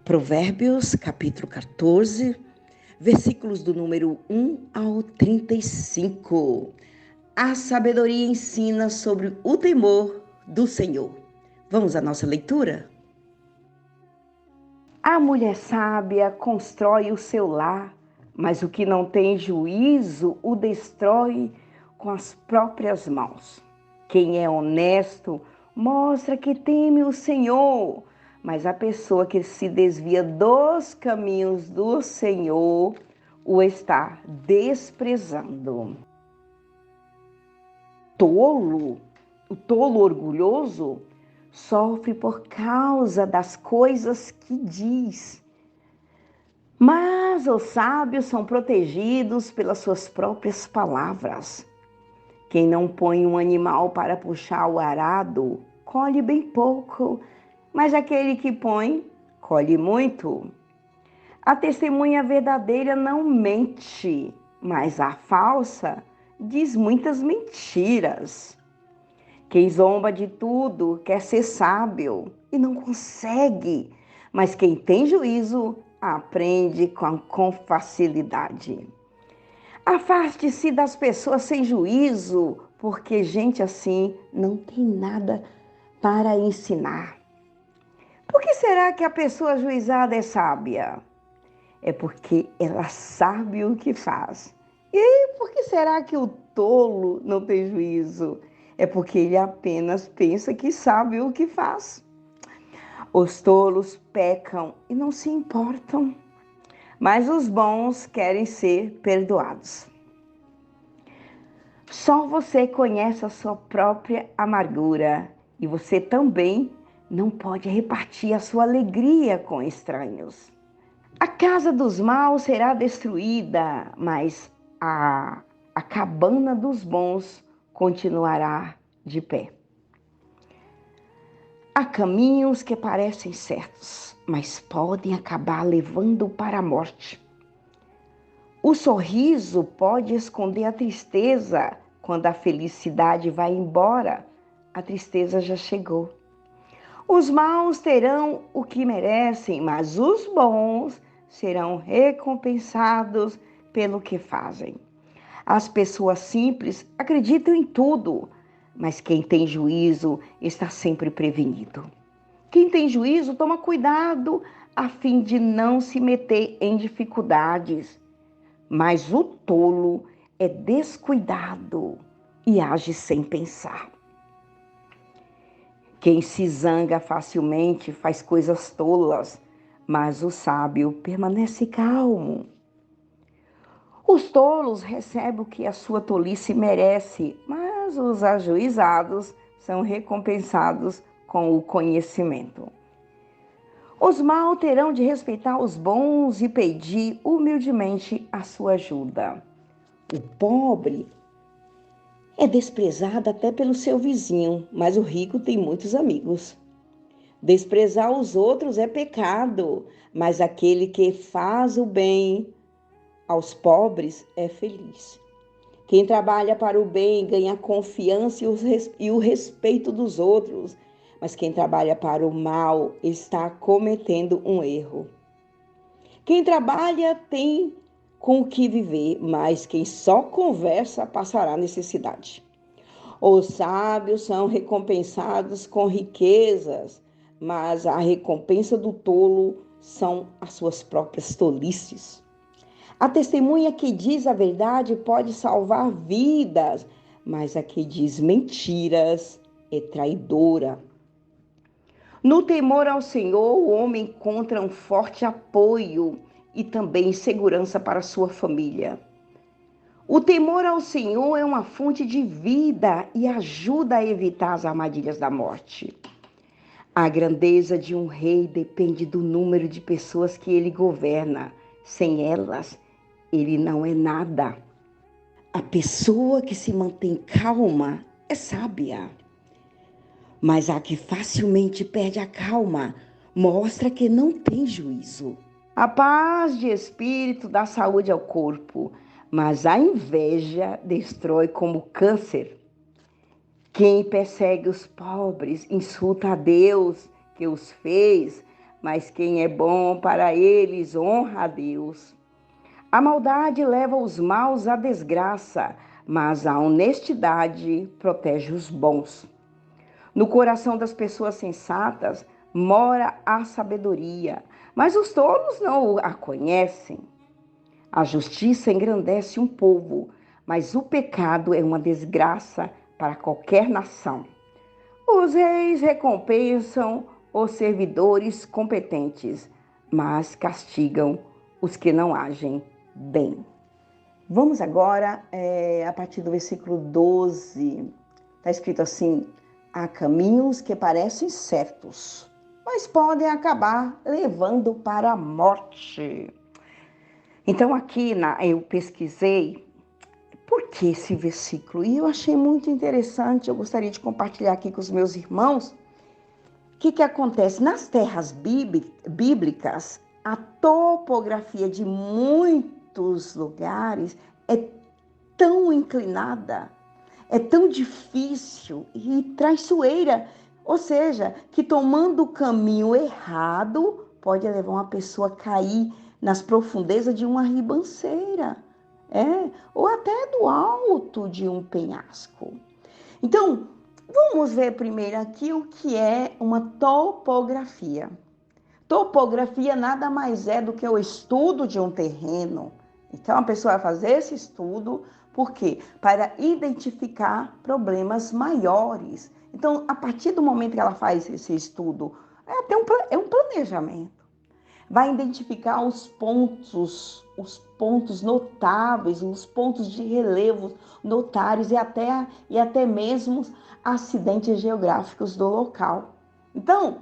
Provérbios, capítulo 14, versículos do número 1 ao 35. A sabedoria ensina sobre o temor do Senhor. Vamos à nossa leitura? A mulher sábia constrói o seu lar, mas o que não tem juízo o destrói com as próprias mãos. Quem é honesto mostra que teme o Senhor, mas a pessoa que se desvia dos caminhos do Senhor o está desprezando. O tolo orgulhoso sofre por causa das coisas que diz. Mas os sábios são protegidos pelas suas próprias palavras. Quem não põe um animal para puxar o arado, colhe bem pouco, mas aquele que põe, colhe muito. A testemunha verdadeira não mente, mas a falsa diz muitas mentiras. Quem zomba de tudo quer ser sábio e não consegue, mas quem tem juízo aprende com facilidade. Afaste-se das pessoas sem juízo, porque gente assim não tem nada para ensinar. Por que será que a pessoa ajuizada é sábia? É porque ela sabe o que faz. E por que será que o tolo não tem juízo? É porque ele apenas pensa que sabe o que faz. Os tolos pecam e não se importam, mas os bons querem ser perdoados. Só você conhece a sua própria amargura e você também não pode repartir a sua alegria com estranhos. A casa dos maus será destruída, mas a cabana dos bons continuará de pé. Há caminhos que parecem certos, mas podem acabar levando para a morte. O sorriso pode esconder a tristeza. Quando a felicidade vai embora, a tristeza já chegou. Os maus terão o que merecem, mas os bons serão recompensados pelo que fazem. As pessoas simples acreditam em tudo, mas quem tem juízo está sempre prevenido. Quem tem juízo toma cuidado a fim de não se meter em dificuldades. Mas o tolo é descuidado e age sem pensar. Quem se zanga facilmente faz coisas tolas, mas o sábio permanece calmo. Os tolos recebem o que a sua tolice merece, mas os ajuizados são recompensados com o conhecimento. Os maus terão de respeitar os bons e pedir humildemente a sua ajuda. O pobre é desprezado até pelo seu vizinho, mas o rico tem muitos amigos. Desprezar os outros é pecado, mas aquele que faz o bem aos pobres é feliz. Quem trabalha para o bem ganha a confiança e o respeito dos outros, mas quem trabalha para o mal está cometendo um erro. Quem trabalha tem com o que viver, mas quem só conversa passará necessidade. Os sábios são recompensados com riquezas, mas a recompensa do tolo são as suas próprias tolices. A testemunha que diz a verdade pode salvar vidas, mas a que diz mentiras é traidora. No temor ao Senhor, o homem encontra um forte apoio e também segurança para sua família. O temor ao Senhor é uma fonte de vida e ajuda a evitar as armadilhas da morte. A grandeza de um rei depende do número de pessoas que ele governa. Sem elas, ele não é nada. A pessoa que se mantém calma é sábia. Mas a que facilmente perde a calma mostra que não tem juízo. A paz de espírito dá saúde ao corpo, mas a inveja destrói como câncer. Quem persegue os pobres insulta a Deus que os fez, mas quem é bom para eles honra a Deus. A maldade leva os maus à desgraça, mas a honestidade protege os bons. No coração das pessoas sensatas mora a sabedoria, mas os tolos não a conhecem. A justiça engrandece um povo, mas o pecado é uma desgraça para qualquer nação. Os reis recompensam os servidores competentes, mas castigam os que não agem bem. Vamos agora, a partir do versículo 12. Está escrito assim: há caminhos que parecem certos, mas podem acabar levando para a morte. Então aqui eu pesquisei por que esse versículo e eu achei muito interessante. Eu gostaria de compartilhar aqui com os meus irmãos. O que acontece? Nas terras bíblicas, a topografia de muitos lugares é tão inclinada, é tão difícil e traiçoeira, ou seja, que tomando o caminho errado pode levar uma pessoa a cair nas profundezas de uma ribanceira, ou até do alto de um penhasco. Então, vamos ver primeiro aqui o que é uma topografia. Topografia nada mais é do que o estudo de um terreno. Então, a pessoa vai fazer esse estudo, por quê? Para identificar problemas maiores. Então, a partir do momento que ela faz esse estudo, é um planejamento. Vai identificar os pontos notáveis, os pontos de relevo notáveis e até mesmo acidentes geográficos do local. Então,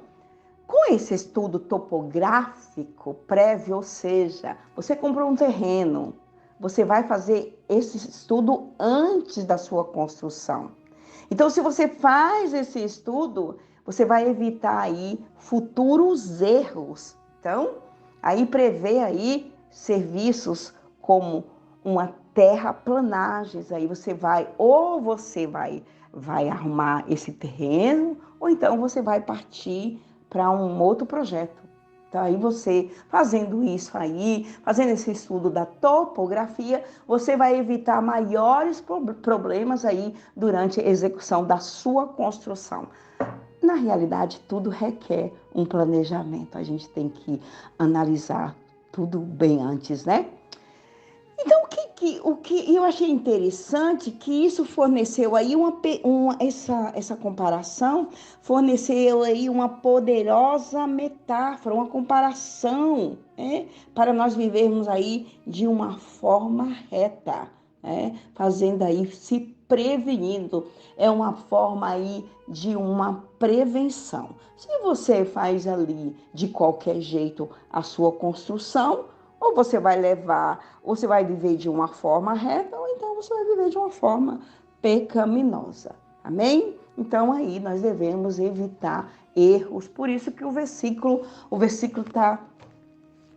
com esse estudo topográfico prévio, ou seja, você comprou um terreno, você vai fazer esse estudo antes da sua construção. Então, se você faz esse estudo, você vai evitar aí futuros erros. Então, aí prevê aí serviços como uma terraplanagens. Aí você vai arrumar esse terreno, ou então você vai partir para um outro projeto. Então, aí você fazendo isso aí, fazendo esse estudo da topografia, você vai evitar maiores problemas aí durante a execução da sua construção. Na realidade, tudo requer um planejamento. A gente tem que analisar tudo bem antes, né? Então, o que eu achei interessante que isso forneceu aí essa comparação forneceu aí uma poderosa metáfora, uma comparação, para nós vivermos aí de uma forma reta, fazendo aí, se prevenindo. É uma forma aí de uma prevenção. Se você faz ali de qualquer jeito a sua construção, ou você vai viver de uma forma reta, ou então você vai viver de uma forma pecaminosa. Amém? Então aí nós devemos evitar erros. Por isso que o versículo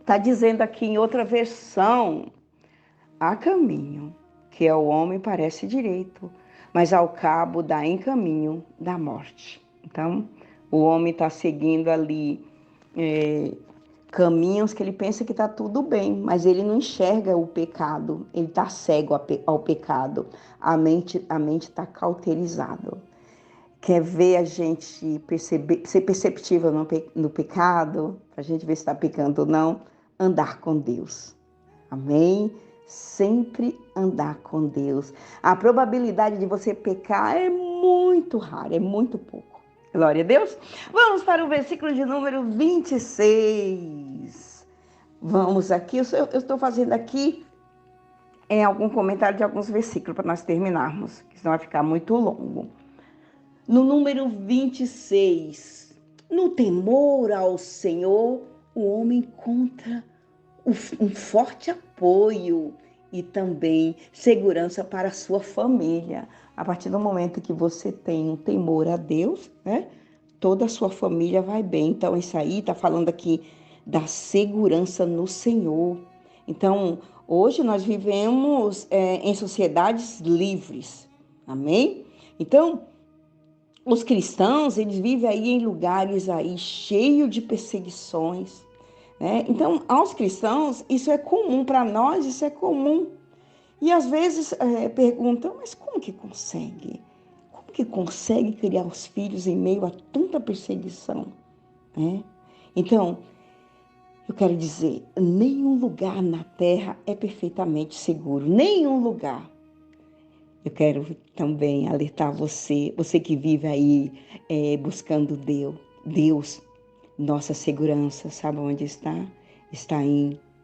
tá dizendo aqui em outra versão: há caminho que ao homem parece direito, mas ao cabo dá em caminho da morte. Então, o homem está seguindo ali caminhos que ele pensa que está tudo bem, mas ele não enxerga o pecado, ele está cego ao pecado, a mente está cauterizada. Quer ver a gente ser perceptível no pecado, para a gente ver se está pecando ou não? Andar com Deus. Amém? Sempre andar com Deus. A probabilidade de você pecar é muito rara, é muito pouco. Glória a Deus. Vamos para o versículo de número 26. Vamos aqui, eu estou fazendo aqui algum comentário de alguns versículos para nós terminarmos, que senão vai ficar muito longo. No número 26, no temor ao Senhor, o homem encontra um forte apoio e também segurança para a sua família. A partir do momento que você tem um temor a Deus, toda a sua família vai bem. Então, isso aí está falando aqui da segurança no Senhor. Então, hoje nós vivemos em sociedades livres. Amém? Então, os cristãos, eles vivem aí em lugares aí cheios de perseguições, né? Então, aos cristãos, isso é comum, para nós isso é comum. E às vezes perguntam, mas como que consegue? Como que consegue criar os filhos em meio a tanta perseguição, né? Então, eu quero dizer, nenhum lugar na terra é perfeitamente seguro, nenhum lugar. Eu quero também alertar você que vive aí buscando Deus, nossa segurança, sabe onde está? Está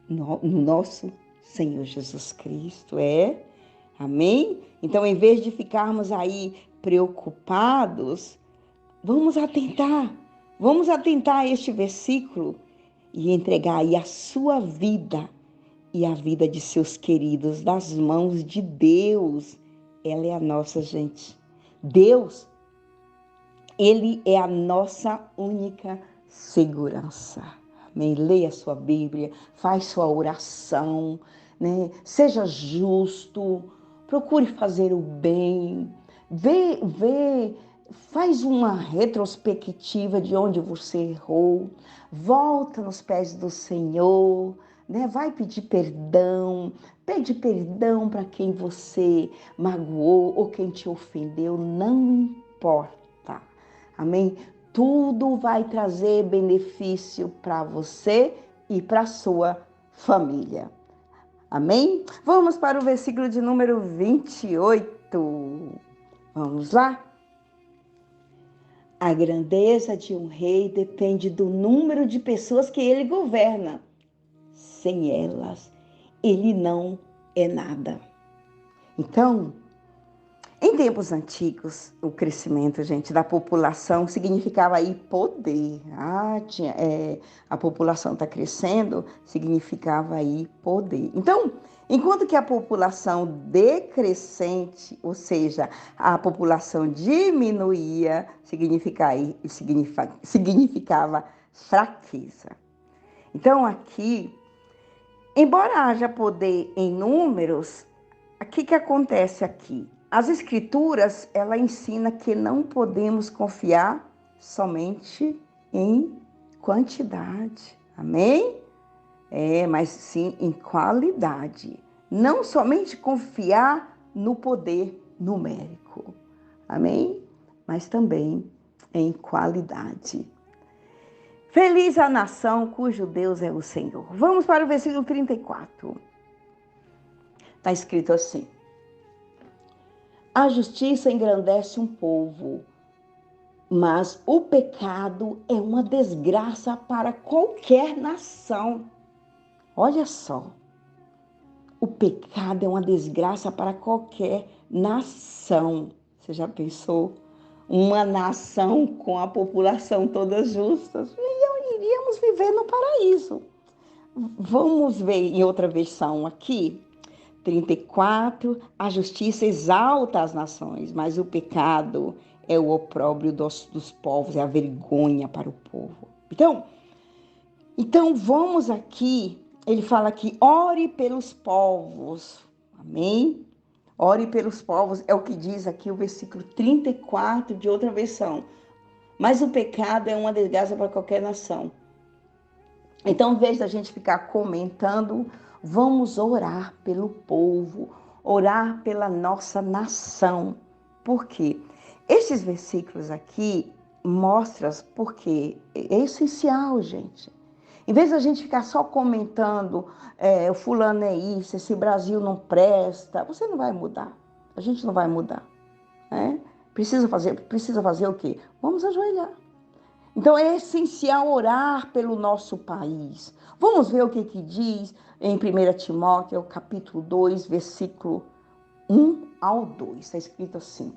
no nosso Senhor Jesus Cristo, amém? Então, em vez de ficarmos aí preocupados, vamos atentar a este versículo e entregar aí a sua vida e a vida de seus queridos nas mãos de Deus. Ela é a nossa, gente. Deus, Ele é a nossa única segurança. Amém? Leia a sua Bíblia, faz sua oração, né? Seja justo, procure fazer o bem, faz uma retrospectiva de onde você errou, volta nos pés do Senhor, né? Vai pedir perdão, pede perdão para quem você magoou ou quem te ofendeu, não importa. Amém? Tudo vai trazer benefício para você e para sua família. Amém? Vamos para o versículo de número 28. Vamos lá? A grandeza de um rei depende do número de pessoas que ele governa. Sem elas, ele não é nada. Então, em tempos antigos, o crescimento, gente, da população significava aí poder. A população está crescendo, significava aí poder. Então, enquanto que a população decrescente, ou seja, a população diminuía, significava fraqueza. Então, aqui, embora haja poder em números, o que acontece aqui? As escrituras, ela ensina que não podemos confiar somente em quantidade, amém? Mas sim em qualidade. Não somente confiar no poder numérico, amém? Mas também em qualidade. Feliz a nação cujo Deus é o Senhor. Vamos para o versículo 34. Está escrito assim: a justiça engrandece um povo, mas o pecado é uma desgraça para qualquer nação. Olha só, o pecado é uma desgraça para qualquer nação. Você já pensou? Uma nação com a população toda justa? Iríamos viver no paraíso. Vamos ver em outra versão aqui. 34, a justiça exalta as nações, mas o pecado é o opróbrio dos povos, é a vergonha para o povo. Então vamos aqui, ele fala aqui, ore pelos povos, amém? Ore pelos povos, é o que diz aqui o versículo 34 de outra versão. Mas o pecado é uma desgraça para qualquer nação. Então, em vez da gente ficar comentando, vamos orar pelo povo, orar pela nossa nação. Por quê? Esses versículos aqui mostram porque é essencial, gente. Em vez da gente ficar só comentando, o fulano é isso, esse Brasil não presta, você não vai mudar. A gente não vai mudar, né? Precisa fazer o quê? Vamos ajoelhar. Então, é essencial orar pelo nosso país. Vamos ver o que diz em 1 Timóteo, capítulo 2, versículo 1 ao 2. Está escrito assim: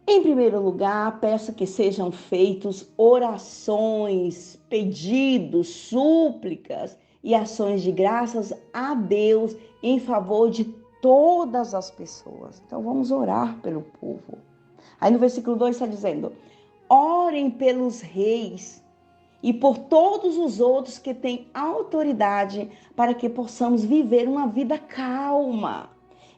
em primeiro lugar, peço que sejam feitos orações, pedidos, súplicas e ações de graças a Deus em favor de todas as pessoas. Então, vamos orar pelo povo. Aí no versículo 2 está dizendo: orem pelos reis e por todos os outros que têm autoridade, para que possamos viver uma vida calma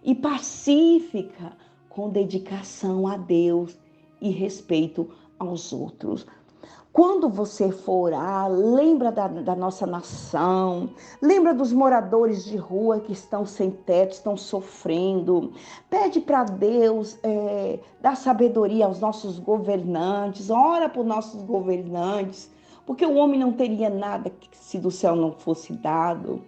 e pacífica, com dedicação a Deus e respeito aos outros. Quando você for orar, lembra da nossa nação, lembra dos moradores de rua que estão sem teto, estão sofrendo. Pede para Deus dar sabedoria aos nossos governantes, ora para os nossos governantes, porque o homem não teria nada se do céu não fosse dado.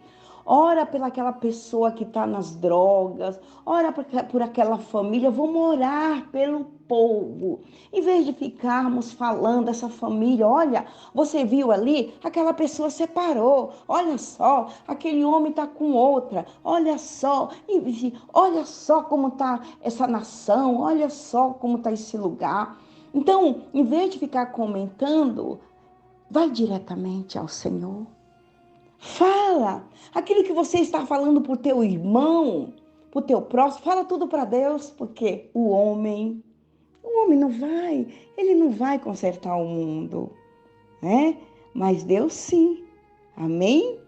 Ora pelaquela pessoa que está nas drogas, ora por aquela família, vamos orar pelo povo. Em vez de ficarmos falando dessa família, olha, você viu ali, aquela pessoa separou, olha só, aquele homem está com outra, olha só como está essa nação, olha só como está esse lugar. Então, em vez de ficar comentando, vai diretamente ao Senhor. Fala aquilo que você está falando para o teu irmão, para o teu próximo, fala tudo para Deus, porque o homem ele não vai consertar o mundo, né? Mas Deus sim. Amém?